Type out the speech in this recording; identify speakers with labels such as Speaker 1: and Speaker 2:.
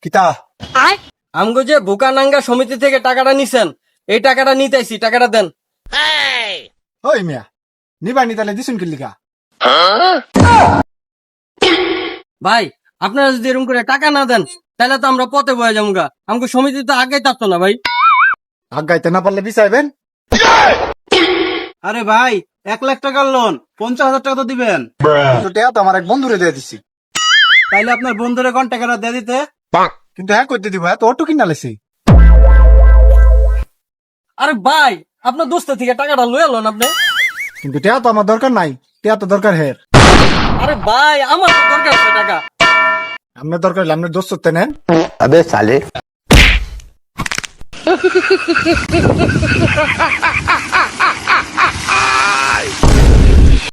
Speaker 1: কিতা
Speaker 2: আমগো যে বোকানাঙ্গা সমিতি থেকে টাকাটা নিছেন, এই টাকাটা নিতেছি, টাকাটা দেন।
Speaker 1: ওই মিয়া নিবা নি তাহলে দিছুন কি লিখা?
Speaker 2: ভাই আপনারা যদি এরকম করে টাকা না দেন তাহলে তো আমরা পথে বয়ে যাবো গা। আমগো সমিতি তো আগেই থাকতো না ভাই।
Speaker 1: আগাইতে না পারলে বিচাইবেন।
Speaker 3: আরে ভাই 1 লাখ টাকার লোন, 50,000 টাকা তো দিবেন।
Speaker 1: কিন্তু টেয়া তো আমার এক বন্ধুরে দিয়ে দিছি।
Speaker 3: তাইলে আপনার বন্ধুরে কোন টাকাটা দিয়ে দিতে।
Speaker 1: কিন্তু হ্যাঁ করতে দিব, এত অটো কিনা লেছি।
Speaker 2: আরে ভাই আপনার দোস্ত থেকে টাকাটা লয়ে আলোন আপনি।
Speaker 1: কিন্তু টেয়া তো আমার দরকার নাই, টেয়া তো দরকার হের।
Speaker 2: আরে ভাই আমার তো দরকার আছে টাকা।
Speaker 1: আপনার দরকার হলে আপনার দোস্ত নেন।
Speaker 4: अबे साले